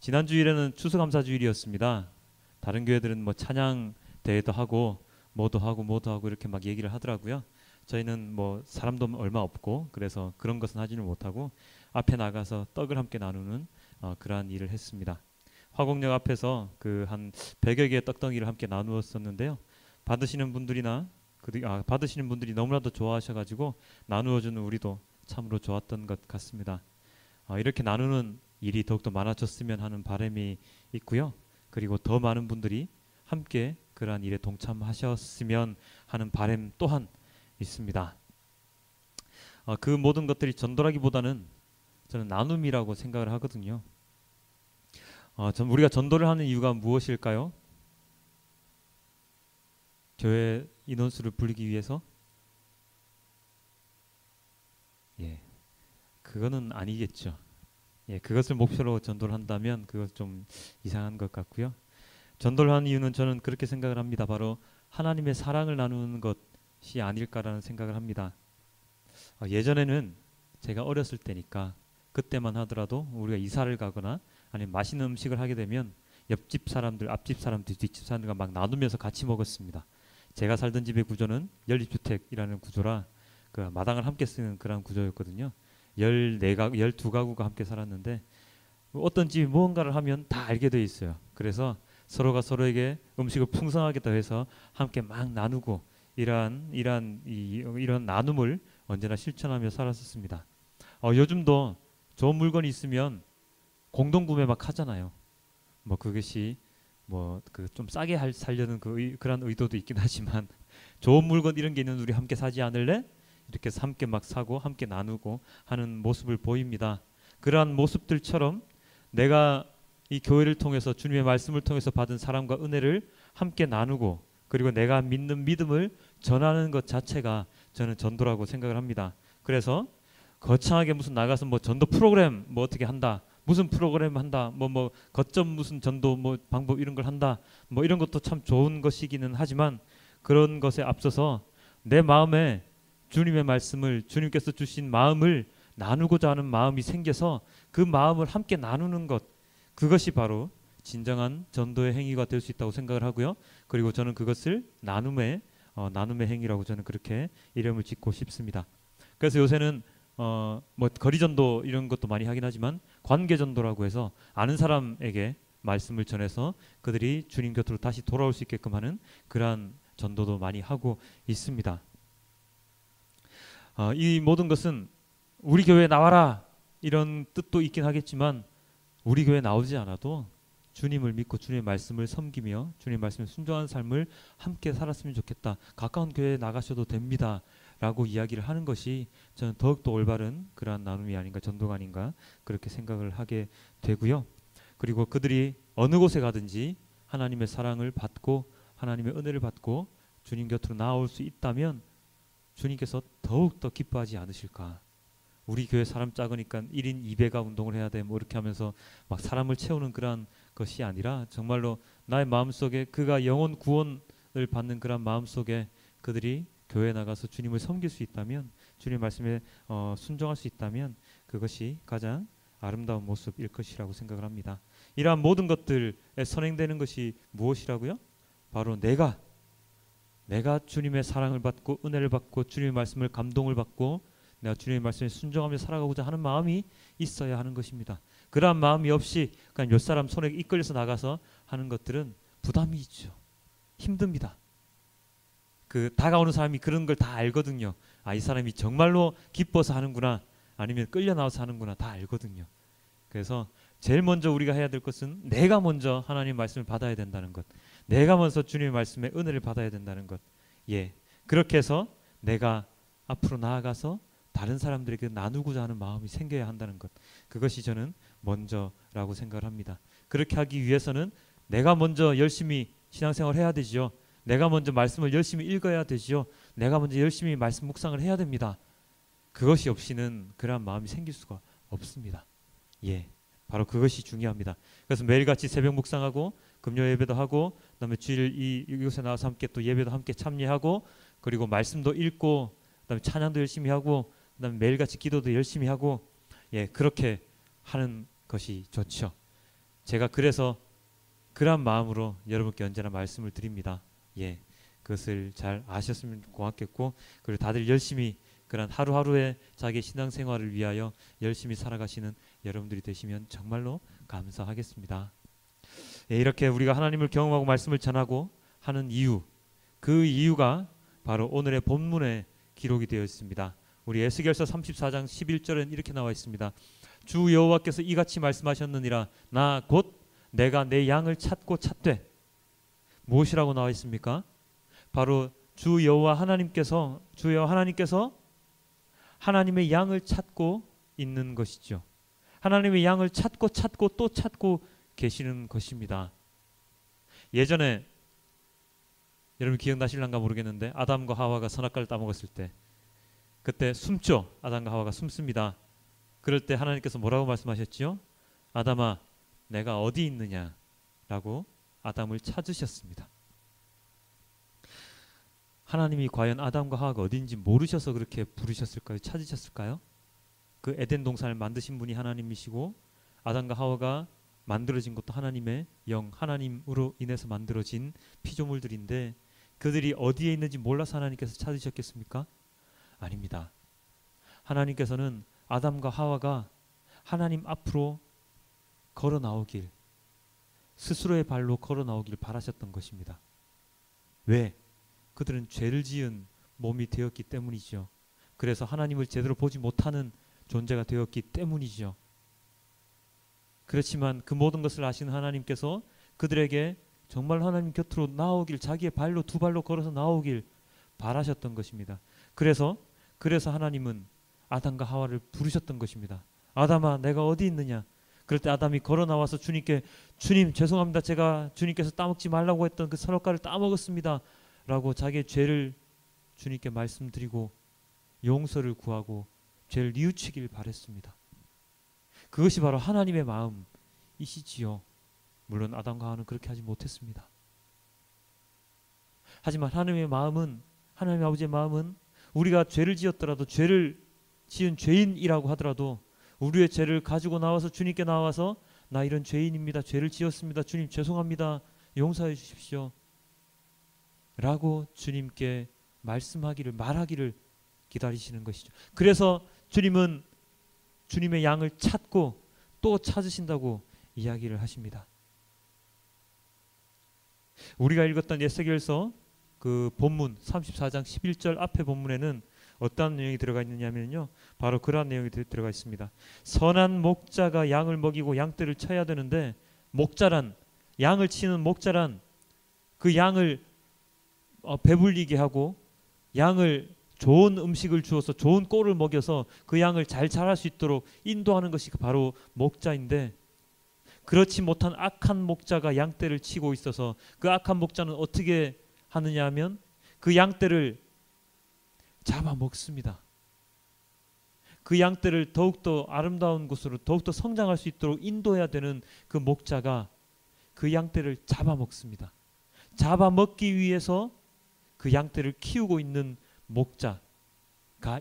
지난 주일에는 추수감사 주일이었습니다. 다른 교회들은 뭐 찬양 대회도 하고 뭐도 하고 이렇게 막 얘기를 하더라고요. 저희는 뭐 사람도 얼마 없고 그래서 그런 것은 하지는 못하고 앞에 나가서 떡을 함께 나누는 그러한 일을 했습니다. 화곡역 앞에서 그 한 100여 개의 떡덩이를 함께 나누었었는데요. 받으시는 분들이나 받으시는 분들이 너무나도 좋아하셔가지고 나누어주는 우리도 참으로 좋았던 것 같습니다. 이렇게 나누는 일이 더욱더 많아졌으면 하는 바람이 있고요. 그리고 더 많은 분들이 함께 그러한 일에 동참하셨으면 하는 바람 또한 있습니다. 그 모든 것들이 전도라기보다는 저는 나눔이라고 생각을 하거든요. 우리가 전도를 하는 이유가 무엇일까요? 교회 인원수를 불리기 위해서? 예, 그거는 아니겠죠. 예, 그것을 목표로 전도를 한다면 그것 좀 이상한 것 같고요. 전도를 하는 이유는 저는 그렇게 생각을 합니다. 바로 하나님의 사랑을 나누는 것이 아닐까라는 생각을 합니다. 예전에는 제가 어렸을 때니까 그때만 하더라도 우리가 이사를 가거나 아니면 맛있는 음식을 하게 되면 옆집 사람들, 앞집 사람들, 뒷집 사람들과 막 나누면서 같이 먹었습니다. 제가 살던 집의 구조는 연립주택이라는 구조라 그 마당을 함께 쓰는 그런 구조였거든요. 14가구, 12가구가 함께 살았는데 어떤 집이 무언가를 하면 다 알게 돼 있어요. 그래서 서로가 서로에게 음식을 풍성하게 더해서 함께 막 나누고 이런 나눔을 언제나 실천하며 살았었습니다. 요즘도 좋은 물건이 있으면 공동 구매 막 하잖아요. 뭐 그것이 뭐 그 좀 싸게 살려는 그런 의도도 있긴 하지만 좋은 물건 이런 게 있는 우리 함께 사지 않을래? 이렇게 해서 함께 막 사고 함께 나누고 하는 모습을 보입니다. 그러한 모습들처럼 내가 이 교회를 통해서 주님의 말씀을 통해서 받은 사랑과 은혜를 함께 나누고 그리고 내가 믿는 믿음을 전하는 것 자체가 저는 전도라고 생각을 합니다. 그래서 거창하게 무슨 나가서 뭐 전도 프로그램 뭐 어떻게 한다, 무슨 프로그램 한다, 뭐 거점 무슨 전도 뭐 방법 이런 걸 한다, 뭐 이런 것도 참 좋은 것이기는 하지만 그런 것에 앞서서 내 마음에 주님의 말씀을, 주님께서 주신 마음을 나누고자 하는 마음이 생겨서 그 마음을 함께 나누는 것, 그것이 바로 진정한 전도의 행위가 될 수 있다고 생각을 하고요. 그리고 저는 그것을 나눔의 행위라고 저는 그렇게 이름을 짓고 싶습니다. 그래서 요새는 뭐 거리전도 이런 것도 많이 하긴 하지만 관계전도라고 해서 아는 사람에게 말씀을 전해서 그들이 주님 곁으로 다시 돌아올 수 있게끔 하는 그러한 전도도 많이 하고 있습니다. 이 모든 것은 우리 교회에 나와라 이런 뜻도 있긴 하겠지만 우리 교회에 나오지 않아도 주님을 믿고 주님의 말씀을 섬기며 주님의 말씀에 순종하는 삶을 함께 살았으면 좋겠다. 가까운 교회에 나가셔도 됩니다. 라고 이야기를 하는 것이 저는 더욱더 올바른 그러한 나눔이 아닌가, 전도가 아닌가 그렇게 생각을 하게 되고요. 그리고 그들이 어느 곳에 가든지 하나님의 사랑을 받고 하나님의 은혜를 받고 주님 곁으로 나올 수 있다면 주님께서 더욱더 기뻐하지 않으실까. 우리 교회 사람 작으니까 1인 2배가 운동을 해야 돼 뭐 이렇게 하면서 막 사람을 채우는 그러한 것이 아니라 정말로 나의 마음속에 그가 영혼 구원을 받는 그런 마음속에 그들이 교회에 나가서 주님을 섬길 수 있다면 주님 말씀에 순종할 수 있다면 그것이 가장 아름다운 모습일 것이라고 생각을 합니다. 이러한 모든 것들에 선행되는 것이 무엇이라고요? 바로 내가 주님의 사랑을 받고 은혜를 받고 주님의 말씀을 감동을 받고 내가 주님의 말씀에 순종하며 살아가고자 하는 마음이 있어야 하는 것입니다. 그러한 마음이 없이 그냥 몇 사람 손에 이끌려서 나가서 하는 것들은 부담이 있죠. 힘듭니다. 그 다가오는 사람이 그런 걸 다 알거든요. 이 사람이 정말로 기뻐서 하는구나 아니면 끌려 나와서 하는구나 다 알거든요. 그래서 제일 먼저 우리가 해야 될 것은 내가 먼저 하나님의 말씀을 받아야 된다는 것, 내가 먼저 주님의 말씀에 은혜를 받아야 된다는 것. 그렇게 해서 내가 앞으로 나아가서 다른 사람들에게 나누고자 하는 마음이 생겨야 한다는 것, 그것이 저는 먼저라고 생각을 합니다. 그렇게 하기 위해서는 내가 먼저 열심히 신앙생활을 해야 되지요. 내가 먼저 말씀을 열심히 읽어야 되지요. 내가 먼저 열심히 말씀 묵상을 해야 됩니다. 그것이 없이는 그러한 마음이 생길 수가 없습니다. 바로 그것이 중요합니다. 그래서 매일같이 새벽 묵상하고 금요 예배도 하고 그다음에 주일 이곳에 나와서 함께 또 예배도 함께 참여하고 그리고 말씀도 읽고 그다음에 찬양도 열심히 하고 그다음에 매일같이 기도도 열심히 하고 그렇게 하는 것이 좋죠. 제가 그래서 그런 마음으로 여러분께 언제나 말씀을 드립니다. 예, 그것을 잘 아셨으면 고맙겠고, 그리고 다들 열심히 그런 하루하루의 자기 신앙생활을 위하여 열심히 살아가시는 여러분들이 되시면 정말로 감사하겠습니다. 예, 이렇게 우리가 하나님을 경험하고 말씀을 전하고 하는 이유, 그 이유가 바로 오늘의 본문에 기록이 되어 있습니다. 우리 에스겔서 34장 11절엔 이렇게 나와 있습니다. 주 여호와께서 이같이 말씀하셨느니라. 나 곧 내가 내 양을 찾고 찾되. 무엇이라고 나와 있습니까? 바로 주 여호와 하나님께서 하나님의 양을 찾고 있는 것이죠. 하나님의 양을 찾고 찾고 또 찾고 계시는 것입니다. 예전에 여러분 기억나실란가 모르겠는데 아담과 하와가 선악과를 따먹었을 때 그때 숨죠. 아담과 하와가 숨습니다. 그럴 때 하나님께서 뭐라고 말씀하셨지요? 아담아, 내가 어디 있느냐? 라고 아담을 찾으셨습니다. 하나님이 과연 아담과 하와가 어딘지 모르셔서 그렇게 부르셨을까요? 찾으셨을까요? 그 에덴 동산을 만드신 분이 하나님이시고 아담과 하와가 만들어진 것도 하나님의 영, 하나님으로 인해서 만들어진 피조물들인데 그들이 어디에 있는지 몰라서 하나님께서 찾으셨겠습니까? 아닙니다. 하나님께서는 아담과 하와가 하나님 앞으로 걸어 나오길, 스스로의 발로 걸어 나오길 바라셨던 것입니다. 왜? 그들은 죄를 지은 몸이 되었기 때문이죠. 그래서 하나님을 제대로 보지 못하는 존재가 되었기 때문이죠. 그렇지만 그 모든 것을 아시는 하나님께서 그들에게 정말 하나님 곁으로 나오길, 자기의 발로 두 발로 걸어서 나오길 바라셨던 것입니다. 그래서 하나님은 아담과 하와를 부르셨던 것입니다. 아담아, 내가 어디 있느냐? 그럴 때 아담이 걸어 나와서 주님께, 주님 죄송합니다. 제가 주님께서 따먹지 말라고 했던 그 선악과를 따먹었습니다. 라고 자기의 죄를 주님께 말씀드리고 용서를 구하고 죄를 뉘우치길 바랬습니다. 그것이 바로 하나님의 마음이시지요. 물론 아담과 하와는 그렇게 하지 못했습니다. 하지만 하나님의 마음은, 하나님의 아버지의 마음은 우리가 죄를 지었더라도, 죄를 지은 죄인이라고 하더라도 우리의 죄를 가지고 나와서 주님께 나와서 나 이런 죄인입니다. 죄를 지었습니다. 주님 죄송합니다. 용서해 주십시오. 라고 주님께 말하기를 기다리시는 것이죠. 그래서 주님은 주님의 양을 찾고 또 찾으신다고 이야기를 하십니다. 우리가 읽었던 에스겔서 그 본문 34장 11절 앞에 본문에는 어떤 내용이 들어가 있느냐면요, 바로 그러한 내용이 들어가 있습니다. 선한 목자가 양을 먹이고 양떼를 쳐야 되는데, 목자란, 양을 치는 목자란 그 양을 배불리게 하고 양을 좋은 음식을 주어서 좋은 꼴을 먹여서 그 양을 잘 자랄 수 있도록 인도하는 것이 바로 목자인데, 그렇지 못한 악한 목자가 양떼를 치고 있어서 그 악한 목자는 어떻게 하느냐 하면 그 양떼를 잡아먹습니다. 그 양떼를 더욱더 아름다운 곳으로 더욱더 성장할 수 있도록 인도해야 되는 그 목자가 그 양떼를 잡아먹습니다. 잡아먹기 위해서 그 양떼를 키우고 있는 목자가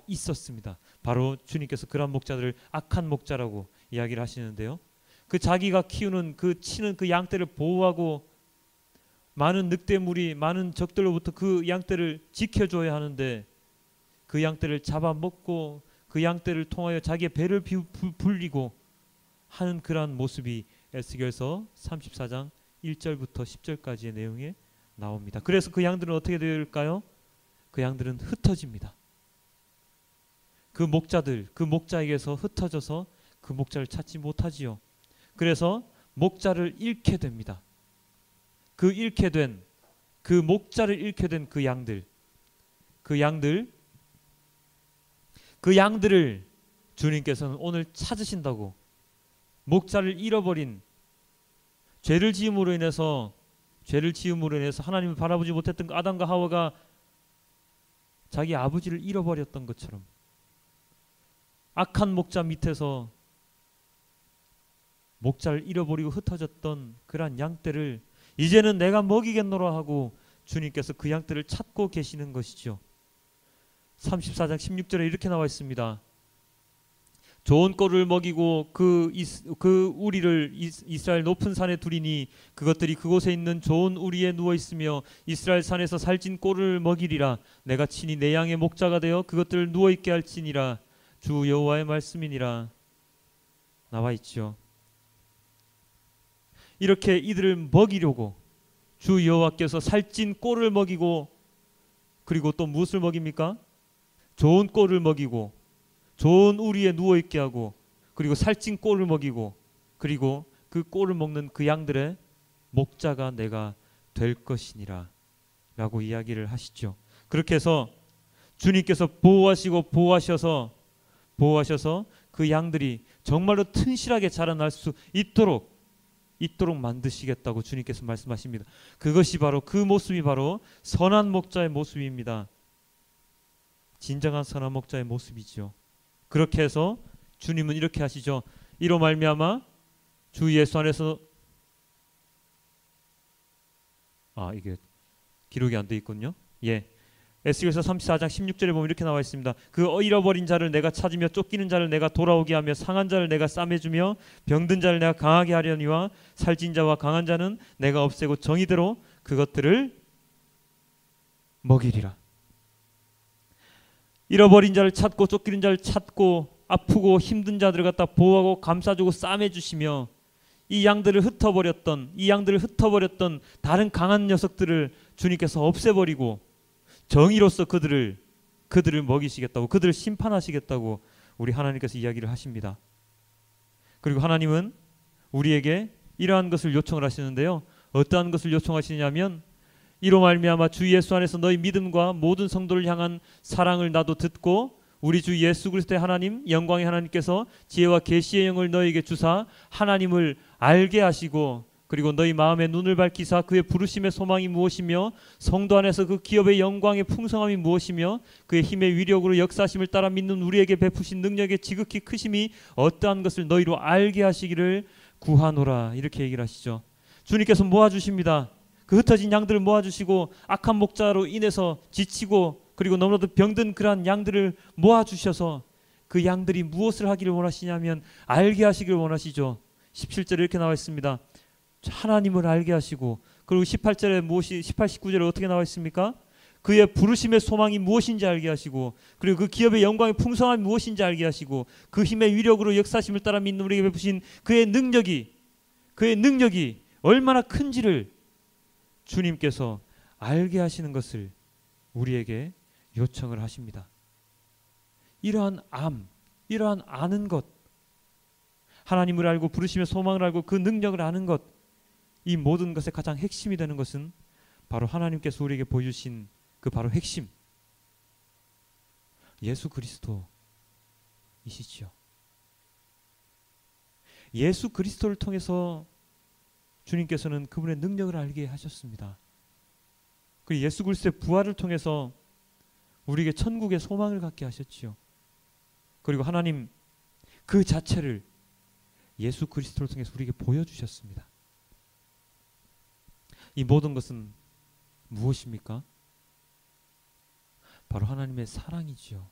있었습니다. 바로 주님께서 그런 목자들을 악한 목자라고 이야기를 하시는데요. 그 자기가 키우는 치는 그 양떼를 보호하고 많은 늑대물이 많은 적들로부터 그 양떼를 지켜줘야 하는데 그 양떼를 잡아먹고 그 양떼를 통하여 자기의 배를 불리고 하는 그러한 모습이 에스겔서 34장 1절부터 10절까지의 내용에 나옵니다. 그래서 그 양들은 어떻게 될까요? 그 양들은 흩어집니다. 그 목자에게서 흩어져서 그 목자를 찾지 못하지요. 그래서 목자를 잃게 됩니다. 그 목자를 잃게 된 그 양들을 주님께서는 오늘 찾으신다고, 목자를 잃어버린 죄를 지음으로 인해서 하나님을 바라보지 못했던 그 아담과 하와가 자기 아버지를 잃어버렸던 것처럼 악한 목자 밑에서 목자를 잃어버리고 흩어졌던 그러한 양떼를 이제는 내가 먹이겠노라 하고 주님께서 그 양떼를 찾고 계시는 것이죠. 34장 16절에 이렇게 나와 있습니다. 좋은 꼴을 먹이고 그 우리를 이스라엘 높은 산에 두리니 그것들이 그곳에 있는 좋은 우리에 누워 있으며 이스라엘 산에서 살찐 꼴을 먹이리라. 내가 친히 내 양의 목자가 되어 그것들을 누워 있게 할지니라. 주 여호와의 말씀이니라. 나와 있죠. 이렇게 이들을 먹이려고 주 여호와께서 살찐 꼴을 먹이고, 그리고 또 무엇을 먹입니까? 좋은 꼴을 먹이고 좋은 우리에 누워있게 하고, 그리고 살찐 꼴을 먹이고, 그리고 그 꼴을 먹는 그 양들의 목자가 내가 될 것이니라 라고 이야기를 하시죠. 그렇게 해서 주님께서 보호하셔서 그 양들이 정말로 튼실하게 자라날 수 있도록 만드시겠다고 주님께서 말씀하십니다. 그것이 바로, 그 모습이 바로 선한 목자의 모습입니다. 진정한 선한 목자의 모습이죠. 그렇게 해서 주님은 이렇게 하시죠. 이로 말미암아 주 예수 안에서, 이게 기록이 안 돼 있군요. 에스겔서 34장 16절에 보면 이렇게 나와 있습니다. 그 잃어버린 자를 내가 찾으며 쫓기는 자를 내가 돌아오게 하며 상한 자를 내가 싸매주며 병든 자를 내가 강하게 하려니와 살찐 자와 강한 자는 내가 없애고 정의대로 그것들을 먹이리라. 잃어버린 자를 찾고 쫓기는 자를 찾고 아프고 힘든 자들을 갖다 보호하고 감싸주고 싸매주시며 이 양들을 흩어버렸던 다른 강한 녀석들을 주님께서 없애버리고 정의로서 그들을 먹이시겠다고, 그들을 심판하시겠다고 우리 하나님께서 이야기를 하십니다. 그리고 하나님은 우리에게 이러한 것을 요청을 하시는데요. 어떠한 것을 요청하시냐면, 이로 말미암아 주 예수 안에서 너희 믿음과 모든 성도를 향한 사랑을 나도 듣고 우리 주 예수 그리스도의 하나님, 영광의 하나님께서 지혜와 계시의 영을 너희에게 주사 하나님을 알게 하시고, 그리고 너희 마음의 눈을 밝히사 그의 부르심의 소망이 무엇이며 성도 안에서 그 기업의 영광의 풍성함이 무엇이며 그의 힘의 위력으로 역사심을 따라 믿는 우리에게 베푸신 능력의 지극히 크심이 어떠한 것을 너희로 알게 하시기를 구하노라. 이렇게 얘기를 하시죠. 주님께서 모아주십니다. 그 흩어진 양들을 모아주시고 악한 목자로 인해서 지치고 그리고 너무나도 병든 그러한 양들을 모아주셔서 그 양들이 무엇을 하기를 원하시냐면 알게 하시기를 원하시죠. 17절에 이렇게 나와 있습니다. 하나님을 알게 하시고, 그리고 18절에 18, 19절에 어떻게 나와 있습니까? 그의 부르심의 소망이 무엇인지 알게 하시고, 그리고 그 기업의 영광의 풍성함이 무엇인지 알게 하시고, 그 힘의 위력으로 역사심을 따라 믿는 우리에게 베푸신 그의 능력이 얼마나 큰지를 주님께서 알게 하시는 것을 우리에게 요청을 하십니다. 이러한 아는 것, 하나님을 알고 부르심의 소망을 알고 그 능력을 아는 것, 이 모든 것의 가장 핵심이 되는 것은 바로 하나님께서 우리에게 보여주신 그 바로 핵심, 예수 그리스도이시지요. 예수 그리스도를 통해서 주님께서는 그분의 능력을 알게 하셨습니다. 그리고 예수 그리스도의 부활을 통해서 우리에게 천국의 소망을 갖게 하셨지요. 그리고 하나님 그 자체를 예수 그리스도를 통해서 우리에게 보여주셨습니다. 이 모든 것은 무엇입니까? 바로 하나님의 사랑이지요.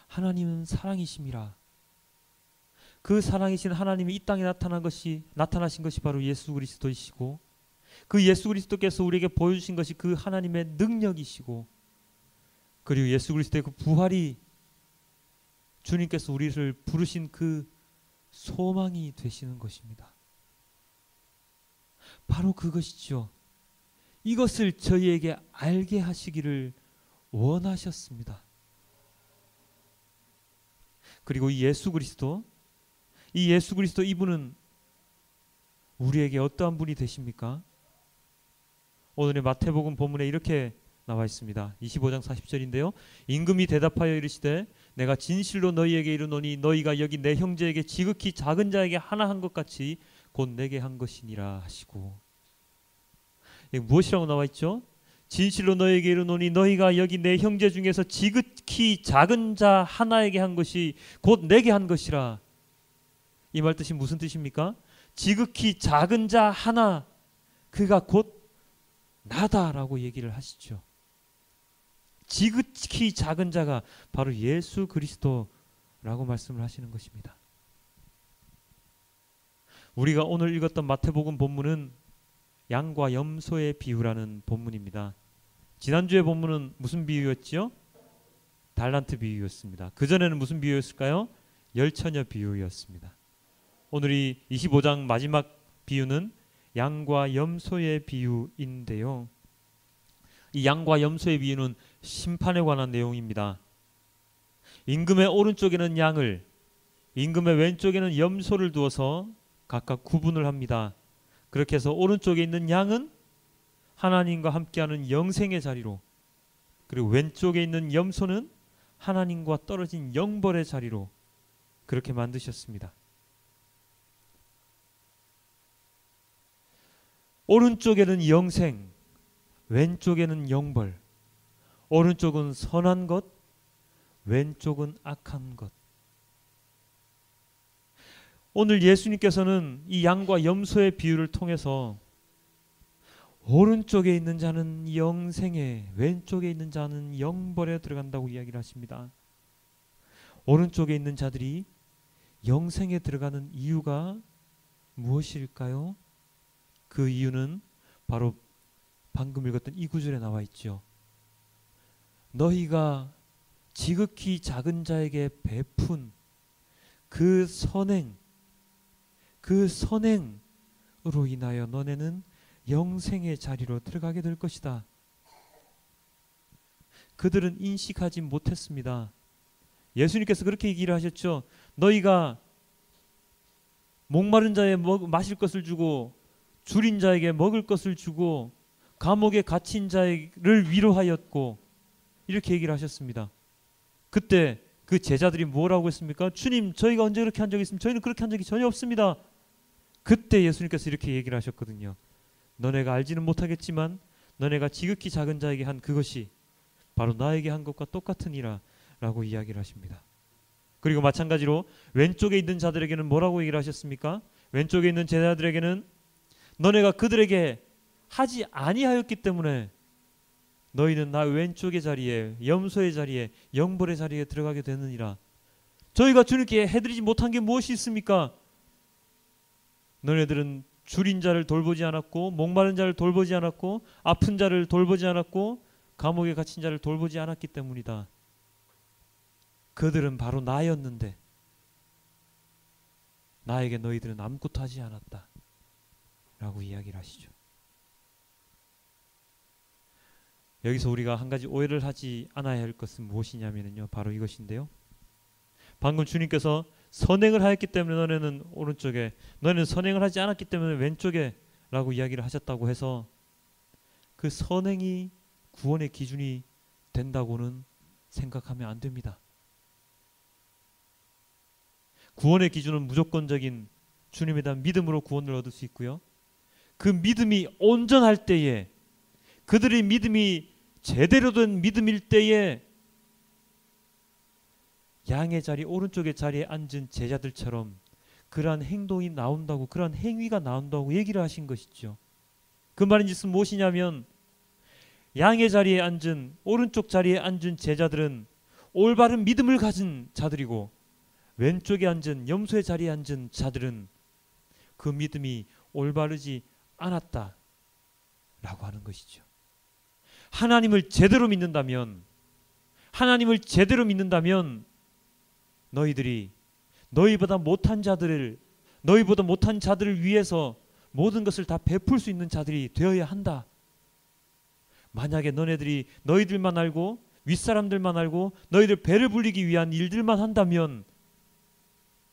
하나님은 사랑이심이라. 그 사랑이신 하나님이 이 땅에 나타나신 것이 바로 예수 그리스도이시고, 그 예수 그리스도께서 우리에게 보여주신 것이 그 하나님의 능력이시고, 그리고 예수 그리스도의 그 부활이 주님께서 우리를 부르신 그 소망이 되시는 것입니다. 바로 그것이죠. 이것을 저희에게 알게 하시기를 원하셨습니다. 그리고 이 예수 그리스도 이분은 우리에게 어떠한 분이 되십니까? 오늘의 마태복음 본문에 이렇게 나와 있습니다. 25장 40절인데요. 임금이 대답하여 이르시되 내가 진실로 너희에게 이르노니 너희가 여기 내 형제에게 지극히 작은 자에게 하나 한 것 같이 곧 내게 한 것이니라 하시고, 이게 무엇이라고 나와 있죠? 진실로 너희에게 이르노니 너희가 여기 내 형제 중에서 지극히 작은 자 하나에게 한 것이 곧 내게 한 것이라. 이 말 뜻이 무슨 뜻입니까? 지극히 작은 자 하나, 그가 곧 나다라고 얘기를 하시죠. 지극히 작은 자가 바로 예수 그리스도라고 말씀을 하시는 것입니다. 우리가 오늘 읽었던 마태복음 본문은 양과 염소의 비유라는 본문입니다. 지난주의 본문은 무슨 비유였지요? 달란트 비유였습니다. 그전에는 무슨 비유였을까요? 열처녀 비유였습니다. 오늘 이 25장 마지막 비유는 양과 염소의 비유인데요. 이 양과 염소의 비유는 심판에 관한 내용입니다. 임금의 오른쪽에는 양을, 임금의 왼쪽에는 염소를 두어서 각각 구분을 합니다. 그렇게 해서 오른쪽에 있는 양은 하나님과 함께하는 영생의 자리로, 그리고 왼쪽에 있는 염소는 하나님과 떨어진 영벌의 자리로 그렇게 만드셨습니다. 오른쪽에는 영생, 왼쪽에는 영벌. 오른쪽은 선한 것, 왼쪽은 악한 것. 오늘 예수님께서는 이 양과 염소의 비유를 통해서 오른쪽에 있는 자는 영생에, 왼쪽에 있는 자는 영벌에 들어간다고 이야기를 하십니다. 오른쪽에 있는 자들이 영생에 들어가는 이유가 무엇일까요? 그 이유는 바로 방금 읽었던 이 구절에 나와 있죠. 너희가 지극히 작은 자에게 베푼 그 선행, 그 선행으로 인하여 너네는 영생의 자리로 들어가게 될 것이다. 그들은 인식하지 못했습니다. 예수님께서 그렇게 얘기를 하셨죠. 너희가 목마른 자에 마실 것을 주고 줄인 자에게 먹을 것을 주고 감옥에 갇힌 자를 위로하였고, 이렇게 얘기를 하셨습니다. 그때 그 제자들이 뭐라고 했습니까? 주님, 저희가 언제 그렇게 한 적이 있습니까? 저희는 그렇게 한 적이 전혀 없습니다. 그때 예수님께서 이렇게 얘기를 하셨거든요. 너네가 알지는 못하겠지만 너네가 지극히 작은 자에게 한 그것이 바로 나에게 한 것과 똑같으니라 라고 이야기를 하십니다. 그리고 마찬가지로 왼쪽에 있는 자들에게는 뭐라고 얘기를 하셨습니까? 왼쪽에 있는 제자들에게는 너네가 그들에게 하지 아니하였기 때문에 너희는 나 왼쪽의 자리에, 염소의 자리에, 영벌의 자리에 들어가게 되느니라. 저희가 주님께 해드리지 못한 게 무엇이 있습니까? 너네들은 줄인 자를 돌보지 않았고, 목마른 자를 돌보지 않았고, 아픈 자를 돌보지 않았고, 감옥에 갇힌 자를 돌보지 않았기 때문이다. 그들은 바로 나였는데 나에게 너희들은 아무것도 하지 않았다 라고 이야기를 하시죠. 여기서 우리가 한 가지 오해를 하지 않아야 할 것은 무엇이냐면요, 바로 이것인데요. 방금 주님께서 선행을 하였기 때문에 너네는 오른쪽에, 너네는 선행을 하지 않았기 때문에 왼쪽에 라고 이야기를 하셨다고 해서 그 선행이 구원의 기준이 된다고는 생각하면 안 됩니다. 구원의 기준은 무조건적인 주님에 대한 믿음으로 구원을 얻을 수 있고요. 그 믿음이 온전할 때에, 그들의 믿음이 제대로 된 믿음일 때에 양의 자리, 오른쪽의 자리에 앉은 제자들처럼 그러한 행동이 나온다고, 그러한 행위가 나온다고 얘기를 하신 것이죠. 그 말인즉슨 무엇이냐면 양의 자리에 앉은, 오른쪽 자리에 앉은 제자들은 올바른 믿음을 가진 자들이고, 왼쪽에 앉은, 염소의 자리에 앉은 자들은 그 믿음이 올바르지 않았다 라고 하는 것이죠. 하나님을 제대로 믿는다면, 하나님을 제대로 믿는다면 너희들이 너희보다 못한 자들을, 너희보다 못한 자들을 위해서 모든 것을 다 베풀 수 있는 자들이 되어야 한다. 만약에 너네들이 너희들만 알고 윗사람들만 알고 너희들 배를 불리기 위한 일들만 한다면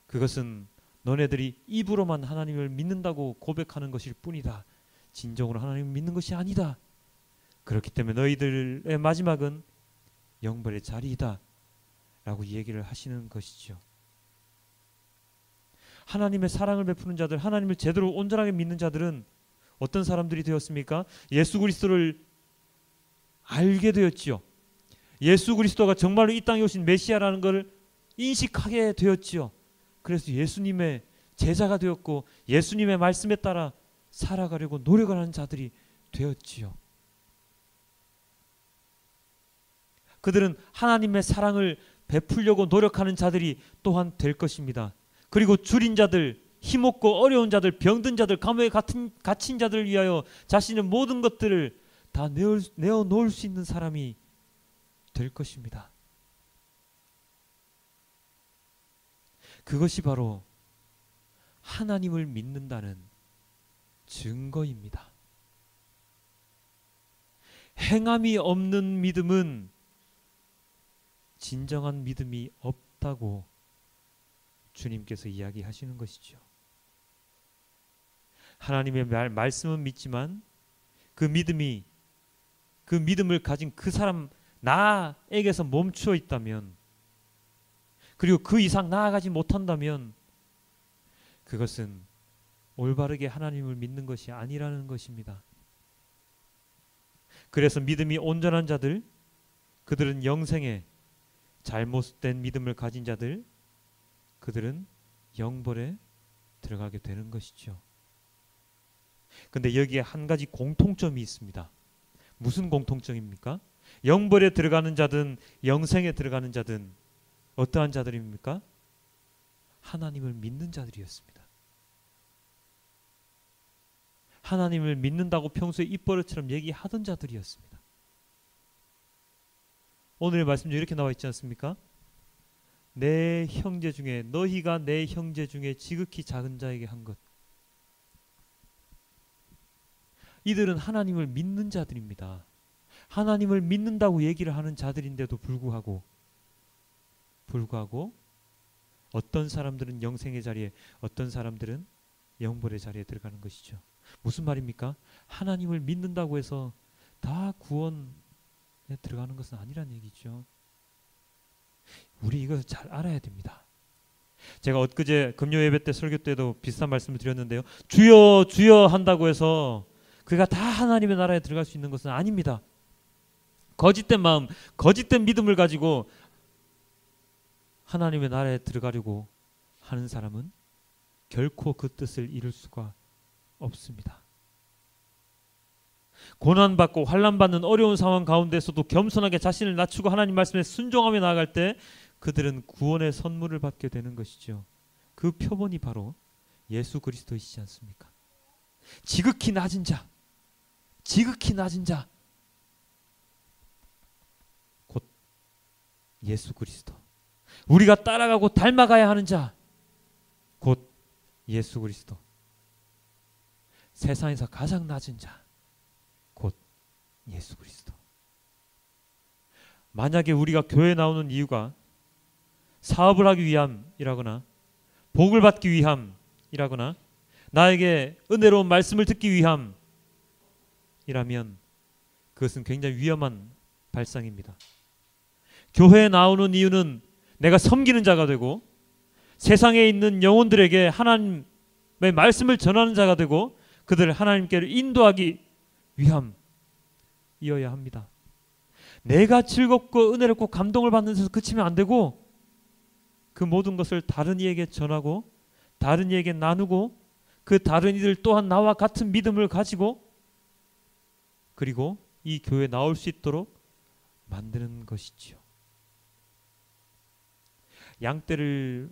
그것은 너네들이 입으로만 하나님을 믿는다고 고백하는 것일 뿐이다. 진정으로 하나님을 믿는 것이 아니다. 그렇기 때문에 너희들의 마지막은 영벌의 자리이다 라고 이 얘기를 하시는 것이죠. 하나님의 사랑을 베푸는 자들, 하나님을 제대로 온전하게 믿는 자들은 어떤 사람들이 되었습니까? 예수 그리스도를 알게 되었지요. 예수 그리스도가 정말로 이 땅에 오신 메시아라는 것을 인식하게 되었지요. 그래서 예수님의 제자가 되었고 예수님의 말씀에 따라 살아가려고 노력을 하는 자들이 되었지요. 그들은 하나님의 사랑을 베풀려고 노력하는 자들이 또한 될 것입니다. 그리고 줄인 자들, 힘없고 어려운 자들, 병든 자들, 감옥에 갇힌 자들을 위하여 자신의 모든 것들을 다 내어놓을 수 있는 사람이 될 것입니다. 그것이 바로 하나님을 믿는다는 증거입니다. 행함이 없는 믿음은 진정한 믿음이 없다고 주님께서 이야기하시는 것이죠. 하나님의 말씀은 믿지만 그 믿음을 가진 그 사람 나에게서 멈추어 있다면, 그리고 그 이상 나아가지 못한다면 그것은 올바르게 하나님을 믿는 것이 아니라는 것입니다. 그래서 믿음이 온전한 자들, 그들은 영생에, 잘못된 믿음을 가진 자들, 그들은 영벌에 들어가게 되는 것이죠. 근데 여기에 한 가지 공통점이 있습니다. 무슨 공통점입니까? 영벌에 들어가는 자든 영생에 들어가는 자든 어떠한 자들입니까? 하나님을 믿는 자들이었습니다. 하나님을 믿는다고 평소에 입버릇처럼 얘기하던 자들이었습니다. 오늘의 말씀 중에 이렇게 나와 있지 않습니까? 내 형제 중에, 너희가 내 형제 중에 지극히 작은 자에게 한 것. 이들은 하나님을 믿는 자들입니다. 하나님을 믿는다고 얘기를 하는 자들인데도 불구하고 어떤 사람들은 영생의 자리에, 어떤 사람들은 영벌의 자리에 들어가는 것이죠. 무슨 말입니까? 하나님을 믿는다고 해서 다 구원에 들어가는 것은 아니란 얘기죠. 우리 이것을 잘 알아야 됩니다. 제가 엊그제 금요 예배 때 설교 때도 비슷한 말씀을 드렸는데요. 주여 주여 한다고 해서 그가 다 하나님의 나라에 들어갈 수 있는 것은 아닙니다. 거짓된 마음, 거짓된 믿음을 가지고 하나님의 나라에 들어가려고 하는 사람은 결코 그 뜻을 이룰 수가 없습니다. 고난받고 환난받는 어려운 상황 가운데서도 겸손하게 자신을 낮추고 하나님 말씀에 순종하며 나아갈 때 그들은 구원의 선물을 받게 되는 것이죠. 그 표본이 바로 예수 그리스도이시지 않습니까? 지극히 낮은 자, 곧 예수 그리스도. 우리가 따라가고 닮아가야 하는 자, 곧 예수 그리스도. 세상에서 가장 낮은 자, 곧 예수 그리스도. 만약에 우리가 교회에 나오는 이유가 사업을 하기 위함이라거나 복을 받기 위함이라거나 나에게 은혜로운 말씀을 듣기 위함이라면 그것은 굉장히 위험한 발상입니다. 교회에 나오는 이유는 내가 섬기는 자가 되고 세상에 있는 영혼들에게 하나님의 말씀을 전하는 자가 되고 그들을 하나님께로 인도하기 위함이어야 합니다. 내가 즐겁고 은혜롭고 감동을 받는 데서 그치면 안 되고 그 모든 것을 다른 이에게 전하고 다른 이에게 나누고 그 다른 이들 또한 나와 같은 믿음을 가지고 그리고 이 교회에 나올 수 있도록 만드는 것이지요. 양떼를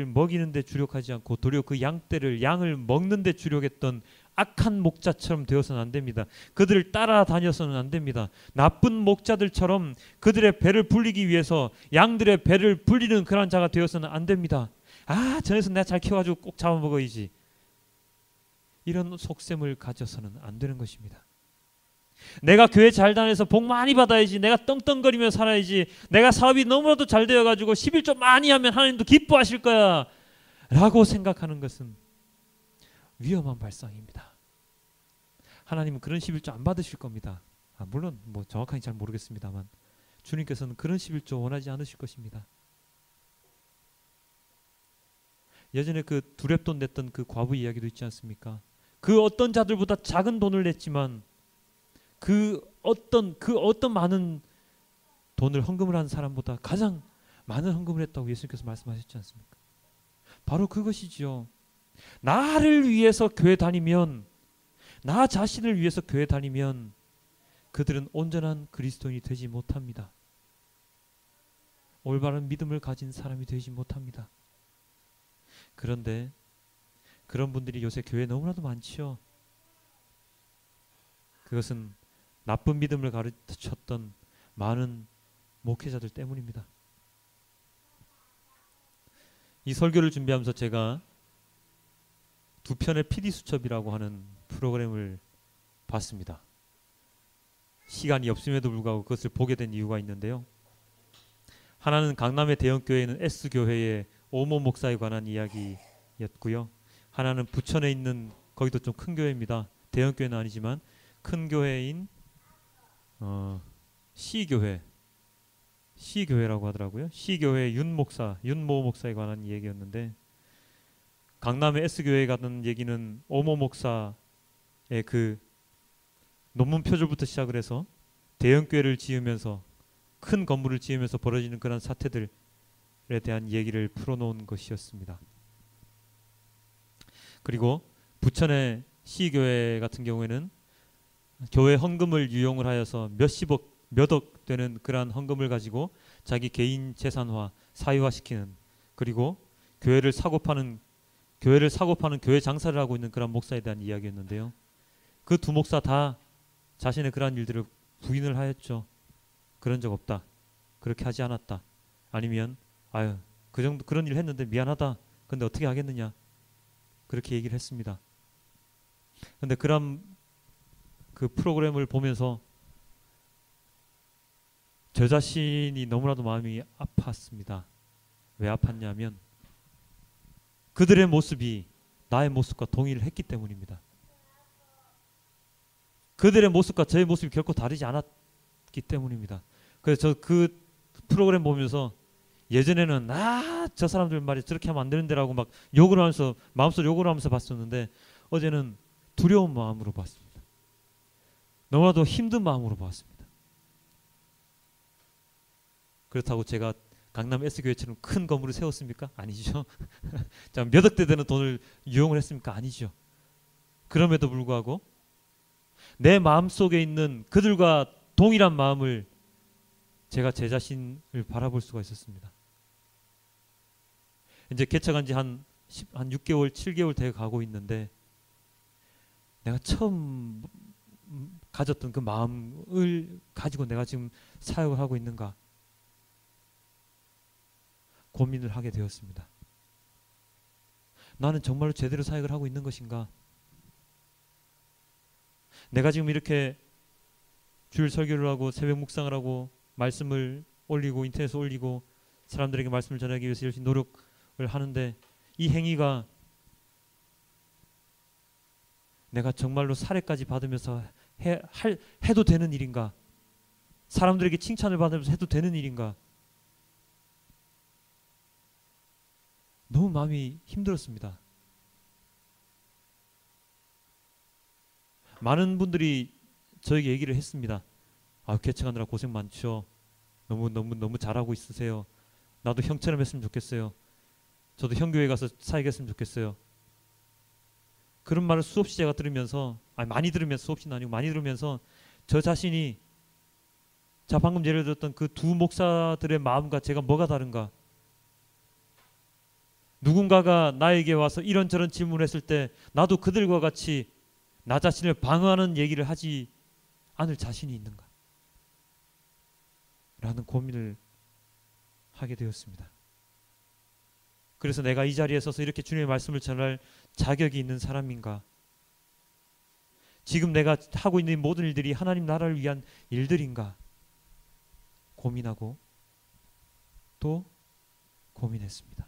먹이는 데 주력하지 않고 도리어 그 양을 먹는 데 주력했던 악한 목자처럼 되어서는 안 됩니다. 그들을 따라다녀서는 안 됩니다. 나쁜 목자들처럼 그들의 배를 불리기 위해서 양들의 배를 불리는 그런 자가 되어서는 안 됩니다. 전에서 내가 잘 키워가지고 꼭 잡아먹어야지. 이런 속셈을 가져서는 안 되는 것입니다. 내가 교회 잘 다녀서 복 많이 받아야지, 내가 떵떵거리며 살아야지, 내가 사업이 너무나도 잘 되어가지고 11조 많이 하면 하나님도 기뻐하실 거야 라고 생각하는 것은 위험한 발상입니다. 하나님은 그런 11조 안 받으실 겁니다. 물론 정확하게 잘 모르겠습니다만 주님께서는 그런 11조 원하지 않으실 것입니다. 예전에 그 두렙돈 냈던 그 과부 이야기도 있지 않습니까? 그 어떤 자들보다 작은 돈을 냈지만 그 어떤 많은 돈을 헌금을 한 사람보다 가장 많은 헌금을 했다고 예수님께서 말씀하셨지 않습니까? 바로 그것이지요. 나를 위해서 교회 다니면, 나 자신을 위해서 교회 다니면 그들은 온전한 그리스도인이 되지 못합니다. 올바른 믿음을 가진 사람이 되지 못합니다. 그런데 그런 분들이 요새 교회에 너무나도 많지요. 그것은 나쁜 믿음을 가르쳤던 많은 목회자들 때문입니다. 이 설교를 준비하면서 제가 두 편의 PD수첩이라고 하는 프로그램을 봤습니다. 시간이 없음에도 불구하고 그것을 보게 된 이유가 있는데요. 하나는 강남의 대형교회에 있는 S교회의 오모 목사에 관한 이야기였고요. 하나는 부천에 있는, 거기도 좀 큰 교회입니다. 대형교회는 아니지만 큰 교회인 C교회라고 하더라고요. C교회 윤모 목사에 관한 얘기였는데, 강남의 S교회에 가는 얘기는 오모 목사의 그 논문 표절부터 시작을 해서 대형교회를 지으면서, 큰 건물을 지으면서 벌어지는 그런 사태들에 대한 얘기를 풀어놓은 것이었습니다. 그리고 부천의 C교회 같은 경우에는 교회 헌금을 유용을 하여서 몇억 되는 그러한 헌금을 가지고 자기 개인 재산화, 사유화시키는, 그리고 교회를 사고 파는 교회 장사를 하고 있는 그런 목사에 대한 이야기였는데요. 그 두 목사 다 자신의 그러한 일들을 부인을 하였죠. 그런 적 없다. 그렇게 하지 않았다. 아니면 아유, 그 정도 그런 일 했는데 미안하다. 근데 어떻게 하겠느냐. 그렇게 얘기를 했습니다. 근데 그런 그 프로그램을 보면서 저 자신이 너무나도 마음이 아팠습니다. 왜 아팠냐면 그들의 모습이 나의 모습과 동의를 했기 때문입니다. 그들의 모습과 저의 모습이 결코 다르지 않았기 때문입니다. 그래서 저 그 프로그램 보면서 예전에는 저 사람들 말이 저렇게 하면 안 되는데라고 막 욕을 하면서, 마음속 욕을 하면서 봤었는데, 어제는 두려운 마음으로 봤습니다. 너무나도 힘든 마음으로 봤습니다. 그렇다고 제가 강남 S교회처럼 큰 건물을 세웠습니까? 아니죠. 자, 몇억 대 되는 돈을 유용을 했습니까? 아니죠. 그럼에도 불구하고 내 마음속에 있는 그들과 동일한 마음을 제가 제 자신을 바라볼 수가 있었습니다. 이제 개척한 지 한 6개월, 7개월 돼 가고 있는데, 내가 처음 가졌던 그 마음을 가지고 내가 지금 사역을 하고 있는가 고민을 하게 되었습니다. 나는 정말로 제대로 사역을 하고 있는 것인가? 내가 지금 이렇게 주일 설교를 하고 새벽 묵상을 하고 말씀을 올리고 인터넷에 올리고 사람들에게 말씀을 전하기 위해서 열심히 노력을 하는데, 이 행위가 내가 정말로 사례까지 받으면서 해도 되는 일인가? 사람들에게 칭찬을 받으면서 해도 되는 일인가? 너무 마음이 힘들었습니다. 많은 분들이 저에게 얘기를 했습니다. 개척하느라 고생 많죠. 너무 잘하고 있으세요. 나도 형처럼 했으면 좋겠어요. 저도 형교회 가서 사역했으면 좋겠어요. 그런 말을 수없이 제가 들으면서, 많이 들으면서, 수없이는 아니고 많이 들으면서 저 자신이, 자 방금 예를 들었던 그 두 목사들의 마음과 제가 뭐가 다른가? 누군가가 나에게 와서 이런저런 질문을 했을 때 나도 그들과 같이 나 자신을 방어하는 얘기를 하지 않을 자신이 있는가? 라는 고민을 하게 되었습니다. 그래서 내가 이 자리에 서서 이렇게 주님의 말씀을 전할 자격이 있는 사람인가? 지금 내가 하고 있는 모든 일들이 하나님 나라를 위한 일들인가? 고민하고 또 고민했습니다.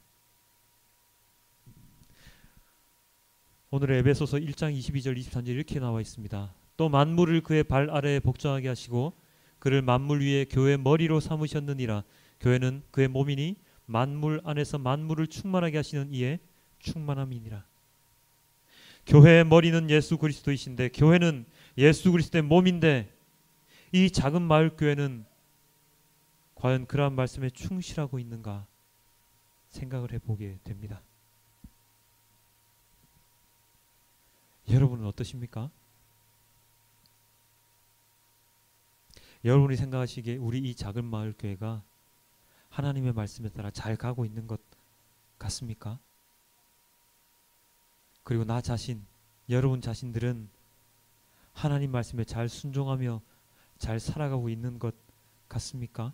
오늘의 에베소서 1장 22절 23절 이렇게 나와 있습니다. 또 만물을 그의 발 아래에 복종하게 하시고 그를 만물 위에 교회의 머리로 삼으셨느니라. 교회는 그의 몸이니 만물 안에서 만물을 충만하게 하시는 이의 충만함이니라. 교회의 머리는 예수 그리스도이신데, 교회는 예수 그리스도의 몸인데, 이 작은 마을 교회는 과연 그러한 말씀에 충실하고 있는가 생각을 해보게 됩니다. 여러분은 어떠십니까? 여러분이 생각하시기에 우리 이 작은 마을 교회가 하나님의 말씀에 따라 잘 가고 있는 것 같습니까? 그리고 나 자신, 여러분 자신들은 하나님 말씀에 잘 순종하며 잘 살아가고 있는 것 같습니까?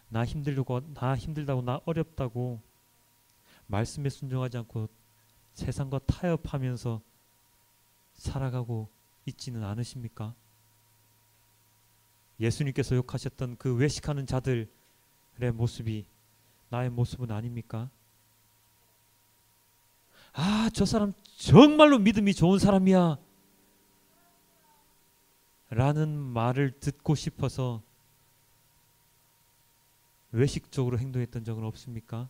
나 힘들다고 나 어렵다고 말씀에 순종하지 않고 세상과 타협하면서 살아가고 있지는 않으십니까? 예수님께서 욕하셨던 그 외식하는 자들의 모습이 나의 모습은 아닙니까? 아, 저 사람 정말로 믿음이 좋은 사람이야 라는 말을 듣고 싶어서 외식적으로 행동했던 적은 없습니까?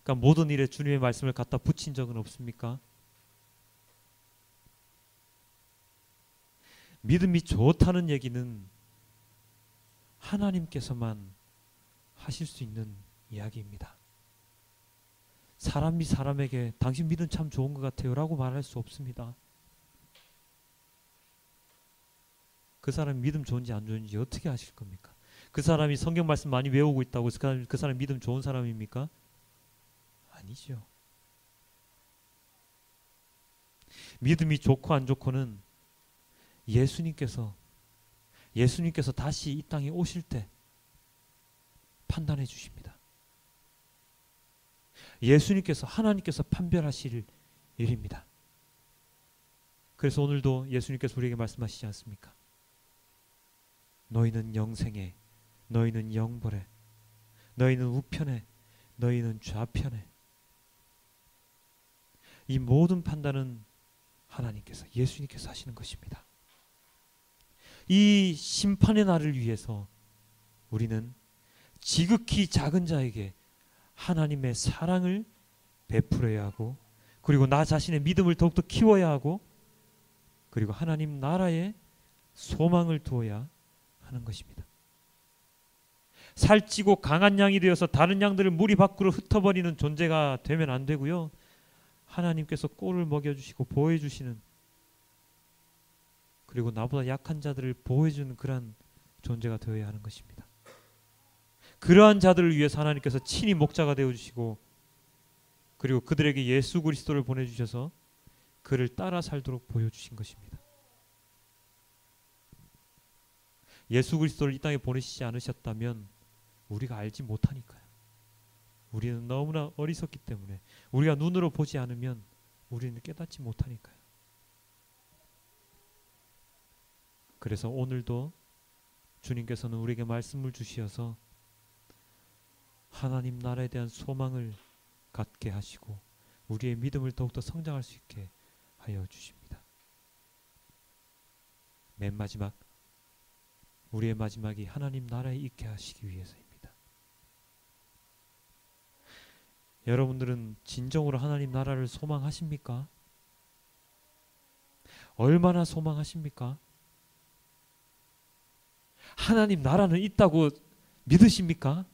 그러니까 모든 일에 주님의 말씀을 갖다 붙인 적은 없습니까? 믿음이 좋다는 얘기는 하나님께서만 하실 수 있는 이야기입니다. 사람이 사람에게 당신 믿음 참 좋은 것 같아요 라고 말할 수 없습니다. 그 사람이 믿음 좋은지 안 좋은지 어떻게 아실 겁니까? 그 사람이 성경 말씀 많이 외우고 있다고 그 사람 믿음 좋은 사람입니까? 아니죠. 믿음이 좋고 안 좋고는 예수님께서 다시 이 땅에 오실 때 판단해 주십니다. 예수님께서 하나님께서 판별하실 일입니다. 그래서 오늘도 예수님께서 우리에게 말씀하시지 않습니까? 너희는 영생에, 너희는 영벌에, 너희는 우편에, 너희는 좌편에. 이 모든 판단은 하나님께서, 예수님께서 하시는 것입니다. 이 심판의 날을 위해서 우리는 지극히 작은 자에게 하나님의 사랑을 베풀어야 하고, 그리고 나 자신의 믿음을 더욱더 키워야 하고, 그리고 하나님 나라에 소망을 두어야 하는 것입니다. 살찌고 강한 양이 되어서 다른 양들을 무리 밖으로 흩어버리는 존재가 되면 안 되고요. 하나님께서 꼴을 먹여주시고 보호해주시는, 그리고 나보다 약한 자들을 보호해주는 그러한 존재가 되어야 하는 것입니다. 그러한 자들을 위해서 하나님께서 친히 목자가 되어주시고, 그리고 그들에게 예수 그리스도를 보내주셔서 그를 따라 살도록 보여주신 것입니다. 예수 그리스도를 이 땅에 보내시지 않으셨다면 우리가 알지 못하니까요. 우리는 너무나 어리석기 때문에, 우리가 눈으로 보지 않으면 우리는 깨닫지 못하니까요. 그래서 오늘도 주님께서는 우리에게 말씀을 주시어서 하나님 나라에 대한 소망을 갖게 하시고 우리의 믿음을 더욱더 성장할 수 있게 하여 주십니다. 맨 마지막, 우리의 마지막이 하나님 나라에 있게 하시기 위해서입니다. 여러분들은 진정으로 하나님 나라를 소망하십니까? 얼마나 소망하십니까? 하나님 나라는 있다고 믿으십니까?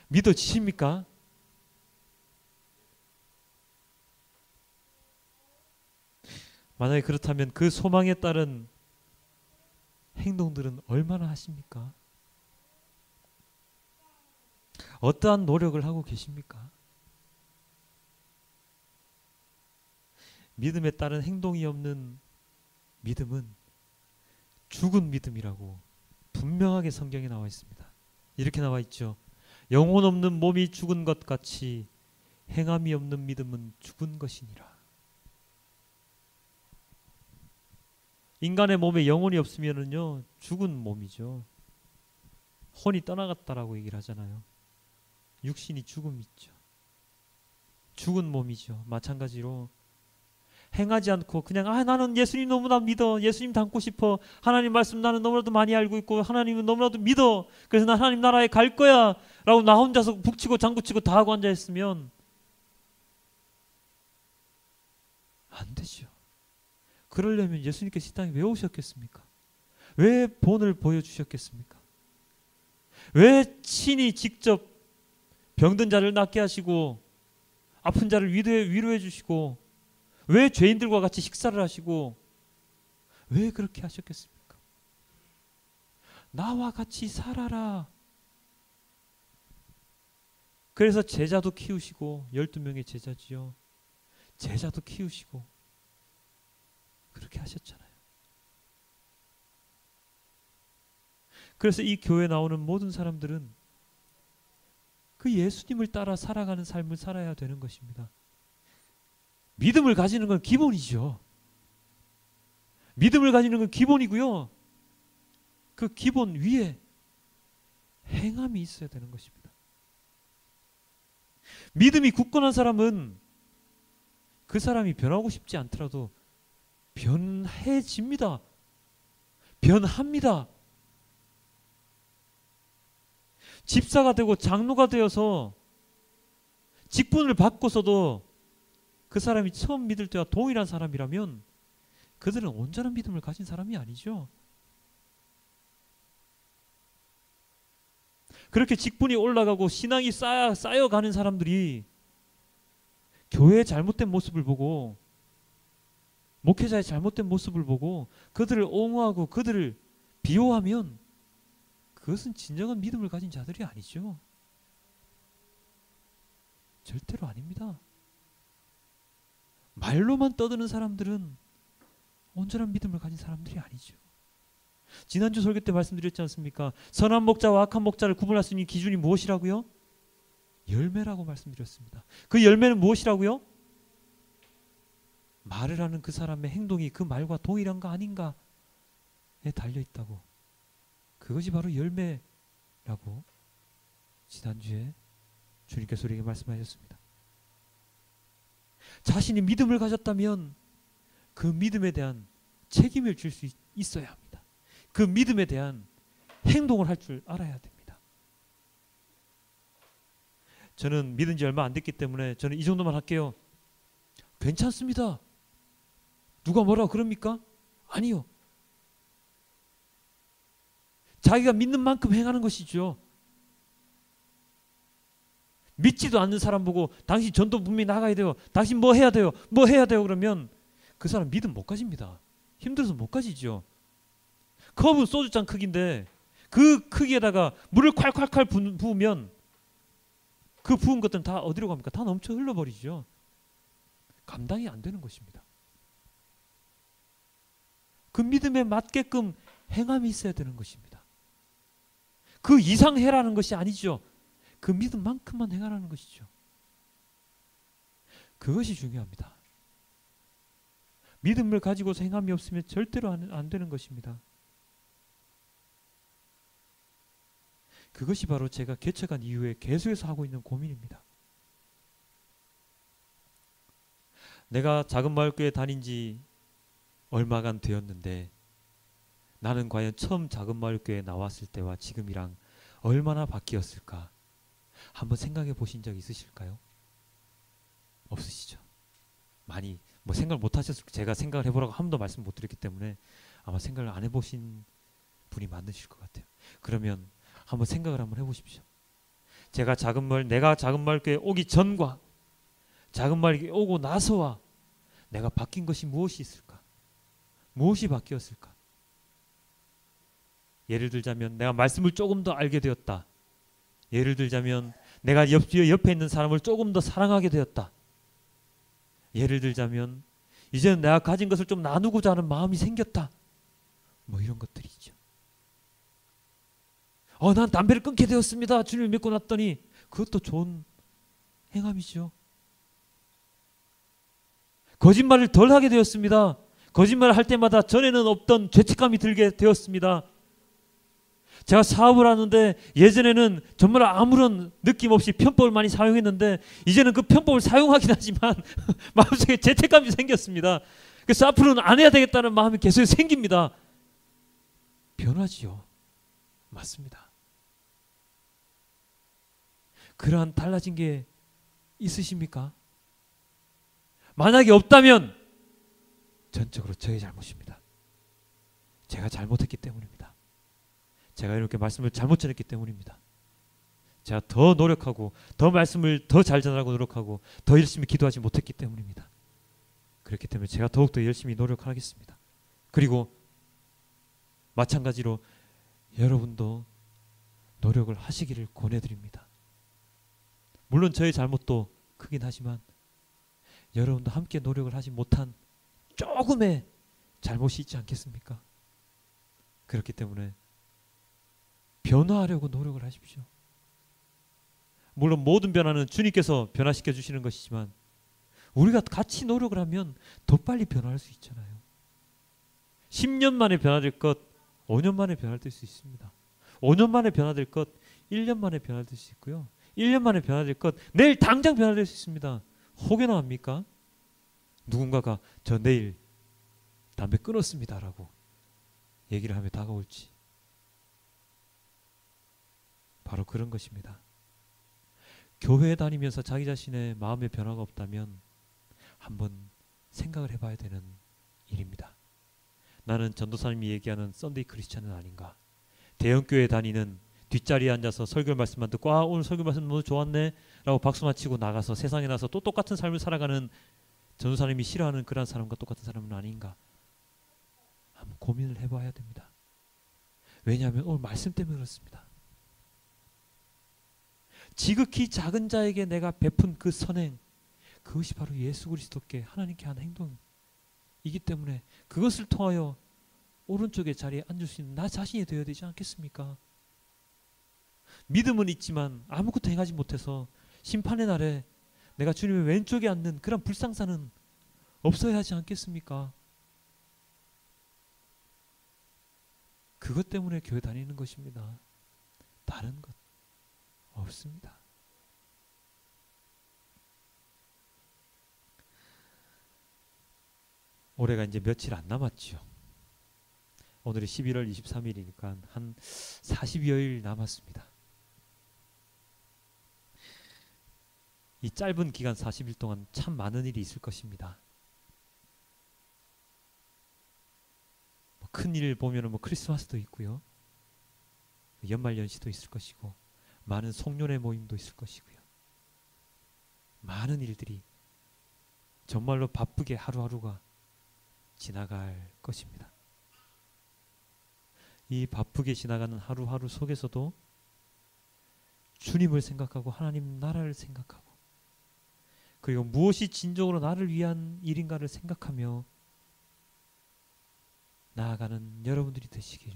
믿어지십니까? 만약에 그렇다면 그 소망에 따른 행동들은 얼마나 하십니까? 어떠한 노력을 하고 계십니까? 믿음에 따른 행동이 없는 믿음은 죽은 믿음이라고 분명하게 성경에 나와 있습니다. 이렇게 나와 있죠. 영혼 없는 몸이 죽은 것 같이 행함이 없는 믿음은 죽은 것이니라. 인간의 몸에 영혼이 없으면은요, 죽은 몸이죠. 혼이 떠나갔다라고 얘기를 하잖아요. 육신이 죽음이 있죠. 죽은 몸이죠. 마찬가지로 행하지 않고 그냥 나는 예수님 너무나 믿어, 예수님 닮고 싶어, 하나님 말씀 나는 너무나도 많이 알고 있고 하나님은 너무나도 믿어, 그래서 난 하나님 나라에 갈 거야 라고 나 혼자서 북치고 장구치고 다 하고 앉아있으면 안 되죠. 그러려면 예수님께서 이 땅에 왜 오셨겠습니까? 왜 본을 보여주셨겠습니까? 왜 친히 직접 병든 자를 낫게 하시고 아픈 자를 위로해 주시고, 왜 죄인들과 같이 식사를 하시고, 왜 그렇게 하셨겠습니까? 나와 같이 살아라. 그래서 제자도 키우시고 12명의 제자지요. 제자도 키우시고 그렇게 하셨잖아요. 그래서 이 교회에 나오는 모든 사람들은 그 예수님을 따라 살아가는 삶을 살아야 되는 것입니다. 믿음을 가지는 건 기본이죠. 믿음을 가지는 건 기본이고요. 그 기본 위에 행함이 있어야 되는 것입니다. 믿음이 굳건한 사람은 그 사람이 변하고 싶지 않더라도 변해집니다. 변합니다. 집사가 되고 장로가 되어서 직분을 받고서도 그 사람이 처음 믿을 때와 동일한 사람이라면 그들은 온전한 믿음을 가진 사람이 아니죠. 그렇게 직분이 올라가고 신앙이 쌓여가는 사람들이 교회의 잘못된 모습을 보고 목회자의 잘못된 모습을 보고 그들을 옹호하고 그들을 비호하면 그것은 진정한 믿음을 가진 자들이 아니죠. 절대로 아닙니다. 말로만 떠드는 사람들은 온전한 믿음을 가진 사람들이 아니죠. 지난주 설교 때 말씀드렸지 않습니까? 선한 목자와 악한 목자를 구분할 수 있는 기준이 무엇이라고요? 열매라고 말씀드렸습니다. 그 열매는 무엇이라고요? 말을 하는 그 사람의 행동이 그 말과 동일한가 아닌가에 달려있다고. 그것이 바로 열매라고 지난주에 주님께서 우리에게 말씀하셨습니다. 자신이 믿음을 가졌다면 그 믿음에 대한 책임을 질 수 있어야 합니다. 그 믿음에 대한 행동을 할 줄 알아야 됩니다. 저는 믿은 지 얼마 안 됐기 때문에 저는 이 정도만 할게요. 괜찮습니다. 누가 뭐라고 그럽니까? 아니요. 자기가 믿는 만큼 행하는 것이죠. 믿지도 않는 사람 보고 당신 전도 분명히 나가야 돼요. 당신 뭐 해야 돼요. 뭐 해야 돼요. 그러면 그 사람 믿음 못 가집니다. 힘들어서 못 가지죠. 컵은 소주잔 크기인데 그 크기에다가 물을 콸콸콸 부으면 그 부은 것들은 다 어디로 갑니까? 다 넘쳐 흘러버리죠. 감당이 안 되는 것입니다. 그 믿음에 맞게끔 행함이 있어야 되는 것입니다. 그 이상 해라는 것이 아니죠. 그 믿음만큼만 행하라는 것이죠. 그것이 중요합니다. 믿음을 가지고서 행함이 없으면 절대로 안 되는 것입니다. 그것이 바로 제가 개척한 이후에 계속해서 하고 있는 고민입니다. 내가 작은 마을교회 다닌 지 얼마간 되었는데 나는 과연 처음 작은 마을교회에 나왔을 때와 지금이랑 얼마나 바뀌었을까? 한번 생각해 보신 적 있으실까요? 없으시죠? 많이 생각을 못 하셨을 제가 생각을 해보라고 한 번도 말씀 못 드렸기 때문에 아마 생각을 안 해보신 분이 많으실 것 같아요. 그러면 한번 생각을 한번 해보십시오. 내가 작은 마을교회에 오기 전과 작은 마을교회에 오고 나서와 내가 바뀐 것이 무엇이 있을까? 무엇이 바뀌었을까? 예를 들자면 내가 말씀을 조금 더 알게 되었다. 예를 들자면 내가 옆에 있는 사람을 조금 더 사랑하게 되었다. 예를 들자면 이제는 내가 가진 것을 좀 나누고자 하는 마음이 생겼다. 뭐 이런 것들이죠. 난 담배를 끊게 되었습니다. 주님을 믿고 났더니 그것도 좋은 행함이죠. 거짓말을 덜 하게 되었습니다. 거짓말을 할 때마다 전에는 없던 죄책감이 들게 되었습니다. 제가 사업을 하는데 예전에는 정말 아무런 느낌 없이 편법을 많이 사용했는데 이제는 그 편법을 사용하긴 하지만 마음속에 죄책감이 생겼습니다. 그래서 앞으로는 안 해야 되겠다는 마음이 계속 생깁니다. 변하지요. 맞습니다. 그러한 달라진 게 있으십니까? 만약에 없다면 전적으로 저의 잘못입니다. 제가 잘못했기 때문입니다. 제가 이렇게 말씀을 잘못 전했기 때문입니다. 제가 더 노력하고 더 말씀을 더 잘 전하고 노력하고 더 열심히 기도하지 못했기 때문입니다. 그렇기 때문에 제가 더욱더 열심히 노력하겠습니다. 그리고 마찬가지로 여러분도 노력을 하시기를 권해드립니다. 물론 저의 잘못도 크긴 하지만 여러분도 함께 노력을 하지 못한 조금의 잘못이 있지 않겠습니까? 그렇기 때문에 변화하려고 노력을 하십시오. 물론 모든 변화는 주님께서 변화시켜 주시는 것이지만 우리가 같이 노력을 하면 더 빨리 변화할 수 있잖아요. 10년 만에 변화될 것 5년 만에 변화될 수 있습니다. 5년 만에 변화될 것 1년 만에 변화될 수 있고요. 1년 만에 변화될 것 내일 당장 변화될 수 있습니다. 혹여나 합니까? 누군가가 저 내일 담배 끊었습니다 라고 얘기를 하며 다가올지. 바로 그런 것입니다. 교회 다니면서 자기 자신의 마음의 변화가 없다면 한번 생각을 해봐야 되는 일입니다. 나는 전도사님이 얘기하는 썬데이 크리스찬은 아닌가? 대형교회 다니는 뒷자리에 앉아서 설교 말씀만 듣고 아 오늘 설교 말씀 너무 좋았네 라고 박수만 치고 나가서 세상에 나서 또 똑같은 삶을 살아가는 전도사님이 싫어하는 그런 사람과 똑같은 사람은 아닌가? 한번 고민을 해봐야 됩니다. 왜냐하면 오늘 말씀 때문에 그렇습니다. 지극히 작은 자에게 내가 베푼 그 선행, 그것이 바로 예수 그리스도께 하나님께 한 행동이기 때문에 그것을 통하여 오른쪽의 자리에 앉을 수 있는 나 자신이 되어야 되지 않겠습니까? 믿음은 있지만 아무것도 행하지 못해서 심판의 날에 내가 주님의 왼쪽에 앉는 그런 불상사는 없어야 하지 않겠습니까? 그것 때문에 교회 다니는 것입니다. 다른 것 없습니다. 올해가 이제 며칠 안 남았죠. 오늘이 11월 23일이니까 한 40여일 남았습니다. 이 짧은 기간 40일 동안 참 많은 일이 있을 것입니다. 큰 일 보면은 크리스마스도 있고요. 연말연시도 있을 것이고 많은 송년회 모임도 있을 것이고요. 많은 일들이 정말로 바쁘게 하루하루가 지나갈 것입니다. 이 바쁘게 지나가는 하루하루 속에서도 주님을 생각하고 하나님 나라를 생각하고 그리고 무엇이 진정으로 나를 위한 일인가를 생각하며 나아가는 여러분들이 되시길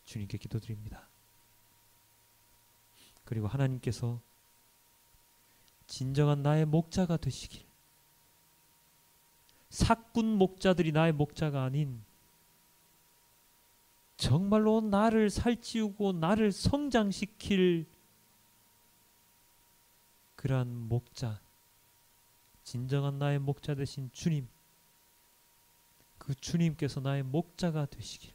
주님께 기도드립니다. 그리고 하나님께서 진정한 나의 목자가 되시길, 사꾼 목자들이 나의 목자가 아닌 정말로 나를 살찌우고 나를 성장시킬 그러한 목자, 진정한 나의 목자 되신 주님, 그 주님께서 나의 목자가 되시길,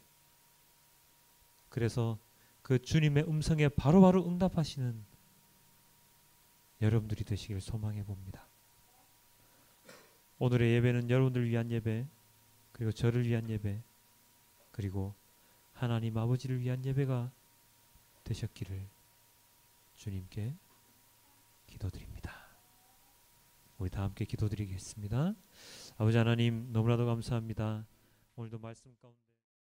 그래서 그 주님의 음성에 바로바로 응답하시는 여러분들이 되시길 소망해 봅니다. 오늘의 예배는 여러분들을 위한 예배, 그리고 저를 위한 예배, 그리고 하나님 아버지를 위한 예배가 되셨기를 주님께 기도드립니다. 우리 다 함께 기도드리겠습니다. 아버지 하나님, 너무나도 감사합니다. 오늘도 말씀 가운데